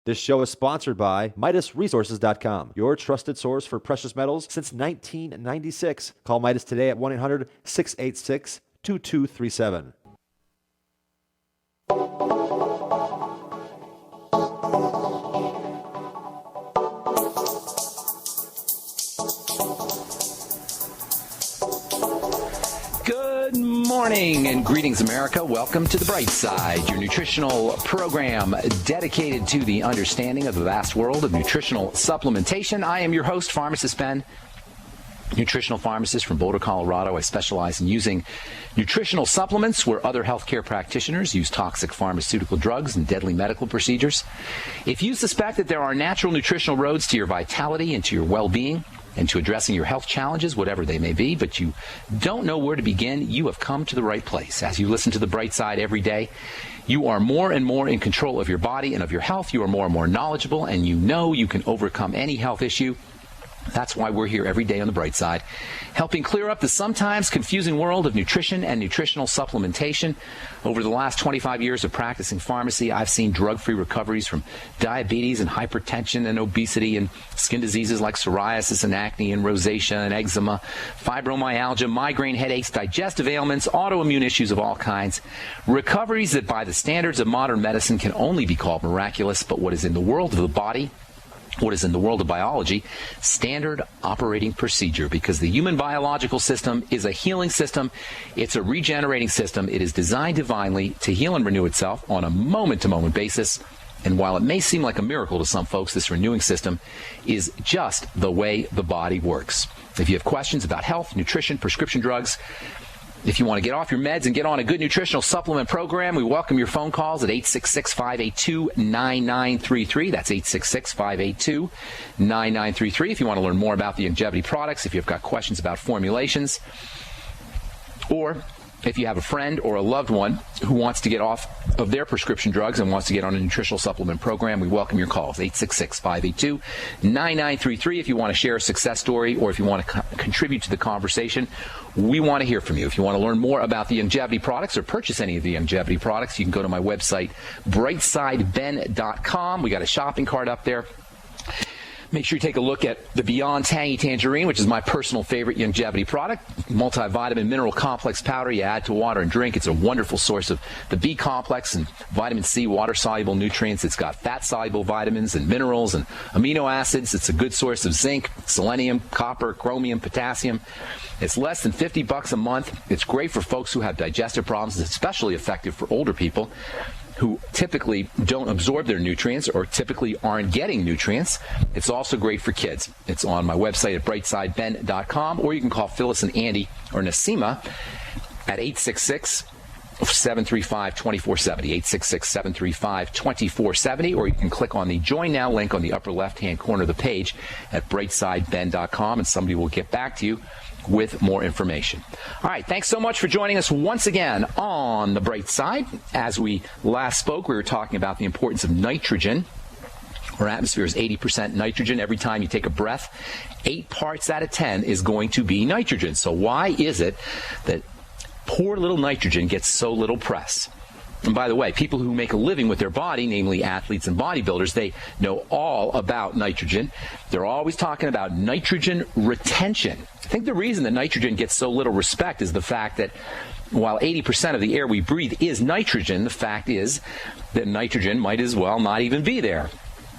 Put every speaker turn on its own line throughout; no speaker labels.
This show is sponsored by MidasResources.com, your trusted source for precious metals since 1996. Call Midas today at 1-800-686-2237.
Good morning and greetings, America. Welcome to The Bright Side, your nutritional program dedicated to the understanding of the vast world of nutritional supplementation. I am your host, Pharmacist Ben, nutritional pharmacist from Boulder, Colorado. I specialize in using nutritional supplements where other healthcare practitioners use toxic pharmaceutical drugs and deadly medical procedures. If you suspect that there are natural nutritional roads to your vitality and to your well-being, and to addressing your health challenges, whatever they may be, but you don't know where to begin, you have come to the right place. As you listen to The Bright Side every day, you are more and more in control of your body and of your health. You are more and more knowledgeable, and you know you can overcome any health issue. That's why we're here every day on The Bright Side, helping clear up the sometimes confusing world of nutrition and nutritional supplementation. Over the last 25 years of practicing pharmacy, I've seen drug-free recoveries from diabetes and hypertension and obesity and skin diseases like psoriasis and acne and rosacea and eczema, fibromyalgia, migraine headaches, digestive ailments, autoimmune issues of all kinds. Recoveries that by the standards of modern medicine can only be called miraculous, but what is in the world of the body, what is in the world of biology, standard operating procedure, because the human biological system is a healing system. It's a regenerating system. It is designed divinely to heal and renew itself on a moment-to-moment basis. And while it may seem like a miracle to some folks, this renewing system is just the way the body works. If you have questions about health, nutrition, prescription drugs, if you want to get off your meds and get on a good nutritional supplement program, we welcome your phone calls at 866-582-9933. That's 866-582-9933. If you want to learn more about the longevity products, if you've got questions about formulations, or if you have a friend or a loved one who wants to get off of their prescription drugs and wants to get on a nutritional supplement program, we welcome your calls, 866-582-9933. If you want to share a success story or if you want to contribute to the conversation, we want to hear from you. If you want to learn more about the longevity products or purchase any of the longevity products, you can go to my website, brightsideben.com. We got a shopping cart up there. Make sure you take a look at the Beyond Tangy Tangerine, which is my personal favorite longevity product. Multivitamin mineral complex powder you add to water and drink. It's a wonderful source of the B complex and vitamin C, water-soluble nutrients. It's got fat-soluble vitamins and minerals and amino acids. It's a good source of zinc, selenium, copper, chromium, potassium. It's less than $50 a month. It's great for folks who have digestive problems. It's especially effective for older people who typically don't absorb their nutrients or typically aren't getting nutrients. It's also great for kids. It's on my website at brightsideben.com, or you can call Phyllis and Andy or Nasima at 866-735-2470, 866-735-2470, or you can click on the Join Now link on the upper left-hand corner of the page at brightsideben.com, and somebody will get back to you with more information. All right, thanks so much for joining us once again on The Bright Side. As we last spoke, we were talking about the importance of nitrogen. Our atmosphere is 80% nitrogen. Every time you take a breath, 8 parts out of 10 is going to be nitrogen. So why is it that poor little nitrogen gets so little press? And by the way, people who make a living with their body, namely athletes and bodybuilders, they know all about nitrogen. They're always talking about nitrogen retention. I think the reason that nitrogen gets so little respect is the fact that while 80% of the air we breathe is nitrogen, the fact is that nitrogen might as well not even be there.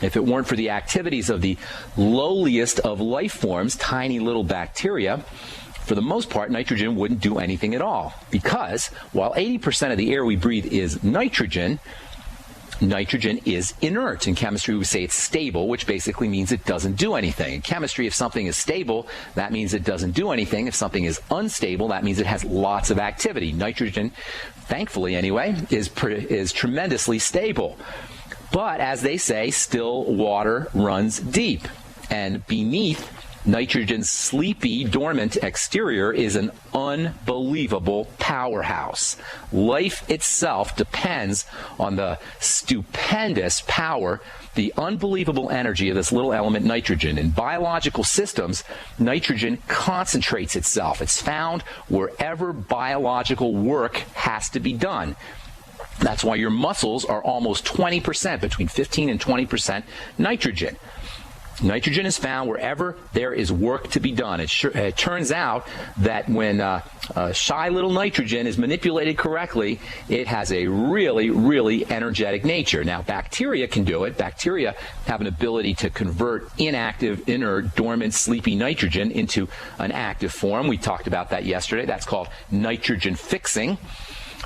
If it weren't for the activities of the lowliest of life forms, tiny little bacteria, for the most part, nitrogen wouldn't do anything at all, because while 80% of the air we breathe is nitrogen, nitrogen is inert. In chemistry, we say it's stable, which basically means it doesn't do anything. In chemistry, if something is stable, that means it doesn't do anything. If something is unstable, that means it has lots of activity. Nitrogen, thankfully anyway, is tremendously stable. But as they say, still water runs deep. And beneath nitrogen's sleepy, dormant exterior is an unbelievable powerhouse. Life itself depends on the stupendous power, the unbelievable energy of this little element nitrogen. In biological systems, nitrogen concentrates itself. It's found wherever biological work has to be done. That's why your muscles are almost 20%, between 15 and 20% nitrogen. Nitrogen is found wherever there is work to be done. It turns out that when shy little nitrogen is manipulated correctly, it has a really, really energetic nature. Now, bacteria can do it. Bacteria have an ability to convert inactive, inert, dormant, sleepy nitrogen into an active form. We talked about that yesterday. That's called nitrogen fixing.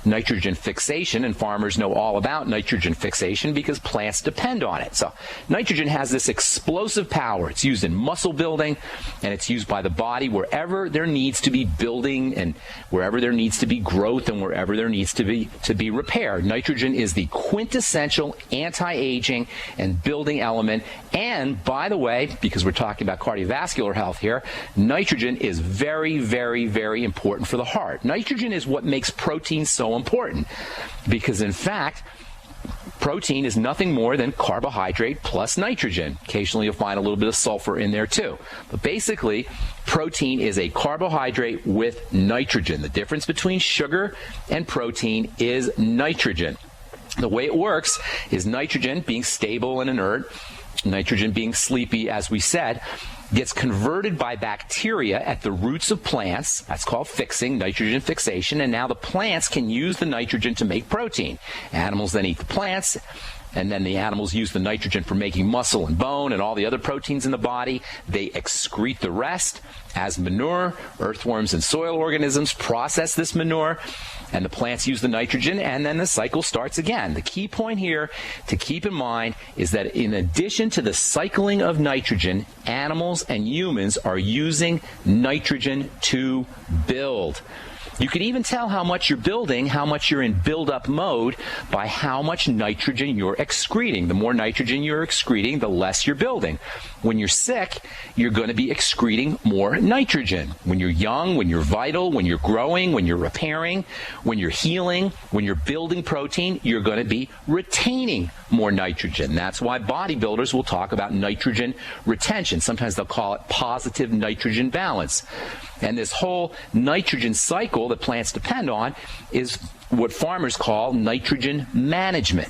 Nitrogen fixation, and farmers know all about nitrogen fixation because plants depend on it. So nitrogen has this explosive power. It's used in muscle building, and it's used by the body wherever there needs to be building, and wherever there needs to be growth, and wherever there needs to be repair. Nitrogen is the quintessential anti-aging and building element. And by the way, because we're talking about cardiovascular health here, nitrogen is very, very, very important for the heart. Nitrogen is what makes protein so important, because in fact, protein is nothing more than carbohydrate plus nitrogen. Occasionally you'll find a little bit of sulfur in there too. But basically, protein is a carbohydrate with nitrogen. The difference between sugar and protein is nitrogen. The way it works is nitrogen being stable and inert, nitrogen being sleepy, as we said, gets converted by bacteria at the roots of plants. That's called fixing, nitrogen fixation. And now the plants can use the nitrogen to make protein. Animals then eat the plants, and then the animals use the nitrogen for making muscle and bone and all the other proteins in the body. They excrete the rest as manure. Earthworms and soil organisms process this manure, and the plants use the nitrogen, and then the cycle starts again. The key point here to keep in mind is that in addition to the cycling of nitrogen, animals and humans are using nitrogen to build. You can even tell how much you're building, how much you're in build-up mode, by how much nitrogen you're excreting. The more nitrogen you're excreting, the less you're building. When you're sick, you're going to be excreting more nitrogen. When you're young, when you're vital, when you're growing, when you're repairing, when you're healing, when you're building protein, you're going to be retaining more nitrogen. That's why bodybuilders will talk about nitrogen retention. Sometimes they'll call it positive nitrogen balance. And this whole nitrogen cycle that plants depend on is what farmers call nitrogen management.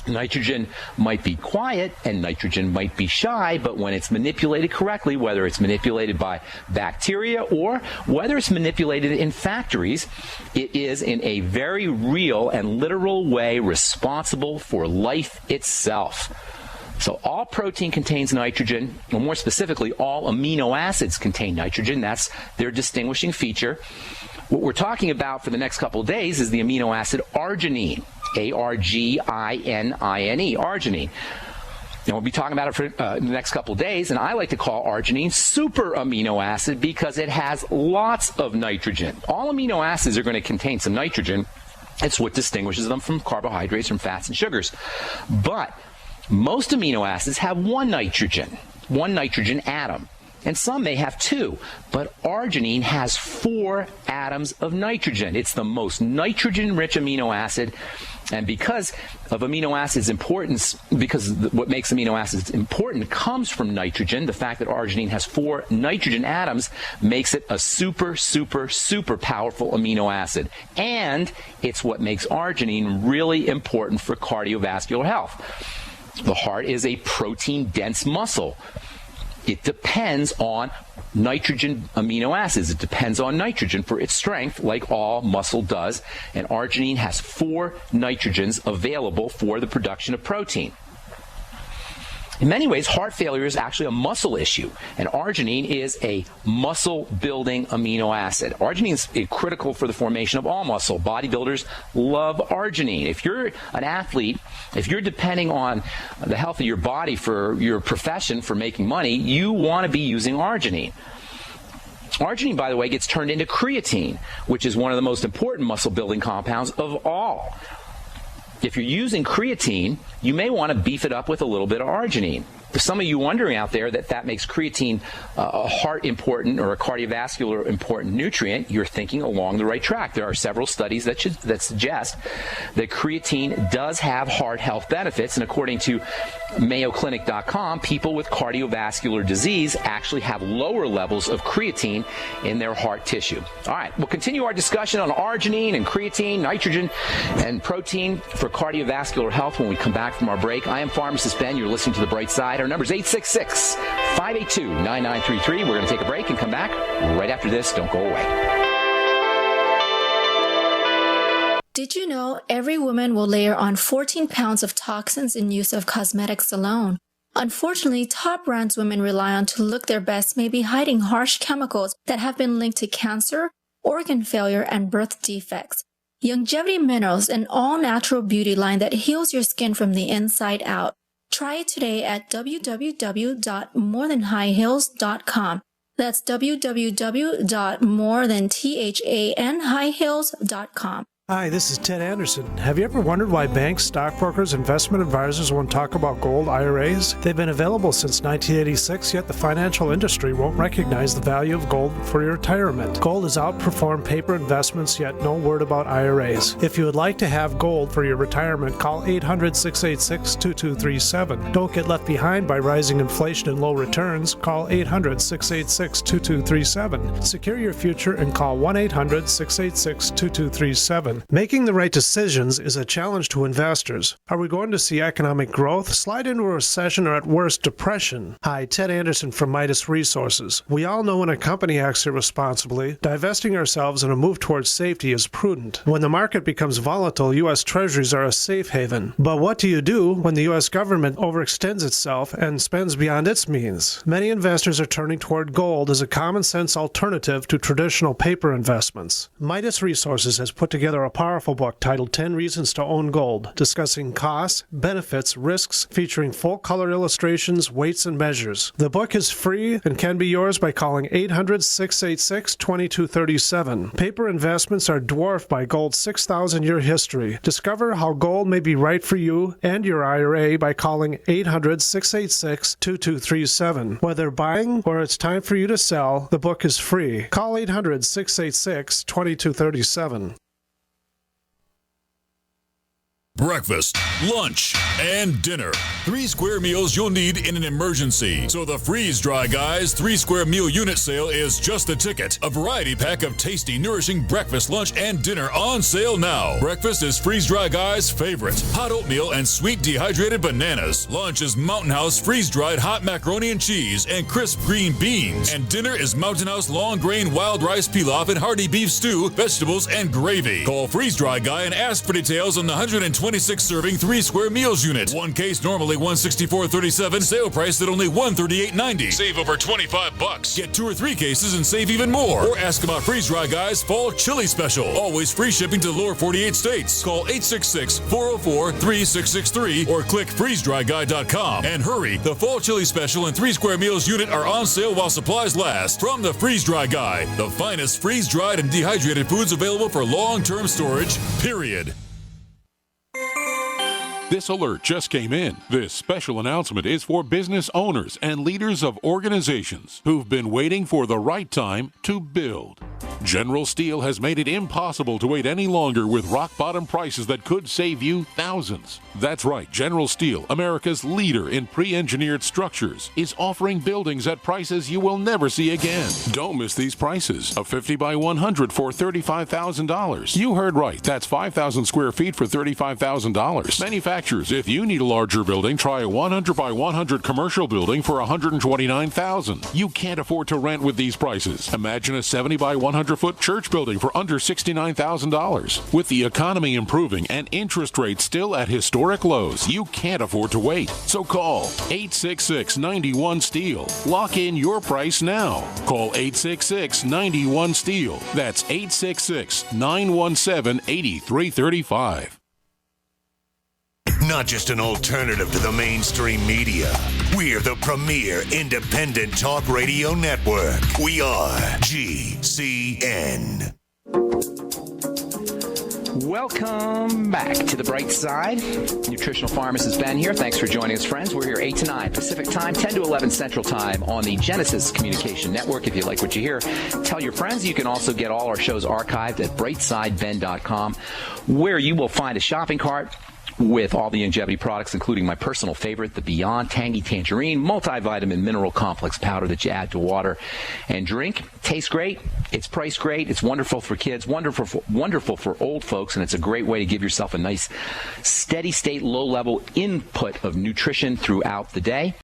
Nitrogen might be quiet and nitrogen might be shy, but when it's manipulated correctly, whether it's manipulated by bacteria or whether it's manipulated in factories, it is in a very real and literal way responsible for life itself. So all protein contains nitrogen, or more specifically, all amino acids contain nitrogen. That's their distinguishing feature. What we're talking about for the next couple of days is the amino acid arginine, arginine, arginine. And we'll be talking about it for the next couple of days, and I like to call arginine super amino acid because it has lots of nitrogen. All amino acids are going to contain some nitrogen. It's what distinguishes them from carbohydrates, from fats and sugars. But most amino acids have one nitrogen atom, and some may have two, but arginine has 4 atoms of nitrogen. It's the most nitrogen-rich amino acid, and because of amino acids' importance, because what makes amino acids important comes from nitrogen, the fact that arginine has 4 nitrogen atoms makes it a super, super, super powerful amino acid, and it's what makes arginine really important for cardiovascular health. The heart is a protein-dense muscle. It depends on nitrogen amino acids. It depends on nitrogen for its strength, like all muscle does. And arginine has 4 nitrogens available for the production of protein. In many ways, heart failure is actually a muscle issue, and arginine is a muscle-building amino acid. Arginine is critical for the formation of all muscle. Bodybuilders love arginine. If you're an athlete, if you're depending on the health of your body for your profession, for making money, you want to be using arginine. Arginine, by the way, gets turned into creatine, which is one of the most important muscle-building compounds of all. If you're using creatine, you may want to beef it up with a little bit of arginine. For some of you wondering out there that makes creatine a heart important or a cardiovascular important nutrient, you're thinking along the right track. There are several studies that suggest that creatine does have heart health benefits, and according to MayoClinic.com, people with cardiovascular disease actually have lower levels of creatine in their heart tissue. All right, we'll continue our discussion on arginine and creatine, nitrogen, and protein for cardiovascular health when we come back from our break. I am Pharmacist Ben. You're listening to The Bright Side. Our number is 866-582-9933. We're going to take a break and come back right after this. Don't go away.
Did you know every woman will layer on 14 pounds of toxins in use of cosmetics alone? Unfortunately, top brands women rely on to look their best may be hiding harsh chemicals that have been linked to cancer, organ failure, and birth defects. Longevity Minerals, an all-natural beauty line that heals your skin from the inside out. Try it today at www.morethanhighhills.com. That's www.morethanhighhills.com.
Hi, this is Ted Anderson. Have you ever wondered why banks, stockbrokers, investment advisors won't talk about gold IRAs? They've been available since 1986, yet the financial industry won't recognize the value of gold for your retirement. Gold has outperformed paper investments, yet no word about IRAs. If you would like to have gold for your retirement, call 800-686-2237. Don't get left behind by rising inflation and low returns. Call 800-686-2237. Secure your future and call 1-800-686-2237. Making the right decisions is a challenge to investors. Are we going to see economic growth, slide into a recession, or at worst, depression? Hi, Ted Anderson from Midas Resources. We all know when a company acts irresponsibly, divesting ourselves in a move towards safety is prudent. When the market becomes volatile, U.S. Treasuries are a safe haven. But what do you do when the U.S. government overextends itself and spends beyond its means? Many investors are turning toward gold as a common-sense alternative to traditional paper investments. Midas Resources has put together a powerful book titled 10 Reasons to Own Gold, discussing costs, benefits, risks, featuring full-color illustrations, weights, and measures. The book is free and can be yours by calling 800-686-2237. Paper investments are dwarfed by gold's 6,000-year history. Discover how gold may be right for you and your IRA by calling 800-686-2237. Whether buying or it's time for you to sell, the book is free. Call 800-686-2237.
Breakfast, lunch, and dinner. 3 square meals you'll need in an emergency. So the Freeze Dry Guys 3 square meal unit sale is just the ticket. A variety pack of tasty, nourishing breakfast, lunch, and dinner on sale now. Breakfast is Freeze Dry Guys' favorite. Hot oatmeal and sweet dehydrated bananas. Lunch is Mountain House freeze-dried hot macaroni and cheese and crisp green beans. And dinner is Mountain House long grain wild rice pilaf and hearty beef stew, vegetables, and gravy. Call Freeze Dry Guy and ask for details on the 126 serving 3 square meals unit. One case normally $164.37. Sale price at only $138.90. Save over $25. Get 2 or 3 cases and save even more. Or ask about Freeze Dry Guys Fall Chili Special. Always free shipping to the lower 48 states. Call 866-404-3663 or click freezedryguy.com. And hurry, the Fall Chili Special and 3 square meals unit are on sale while supplies last. From the Freeze Dry Guy, the finest freeze-dried and dehydrated foods available for long-term storage, period.
This alert just came in. This special announcement is for business owners and leaders of organizations who've been waiting for the right time to build. General Steel has made it impossible to wait any longer with rock-bottom prices that could save you thousands. That's right, General Steel, America's leader in pre-engineered structures, is offering buildings at prices you will never see again. Don't miss these prices. A 50 by 100 for $35,000. You heard right, that's 5,000 square feet for $35,000. Manufacturers, if you need a larger building, try a 100 by 100 commercial building for $129,000. You can't afford to rent with these prices. Imagine a 70 by 100-foot church building for under $69,000. With the economy improving and interest rates still at historic lows, you can't afford to wait. So call 866-91-STEEL. Lock in your price now. Call 866-91-STEEL. That's 866-917-8335.
Not just an alternative to the mainstream media. We're the premier independent talk radio network. We are GCN.
Welcome back to the bright side. Nutritional pharmacist Ben here. Thanks for joining us, friends. We're here 8 to 9 Pacific time, 10 to 11 Central time on the Genesis Communication Network. If you like what you hear, tell your friends. You can also get all our shows archived at brightsideben.com, where you will find a shopping cart with all the longevity products, including my personal favorite, the Beyond Tangy Tangerine multivitamin mineral complex powder that you add to water and drink. Tastes great. It's priced great. It's wonderful for kids, wonderful for old folks, and it's a great way to give yourself a nice steady state, low level input of nutrition throughout the day.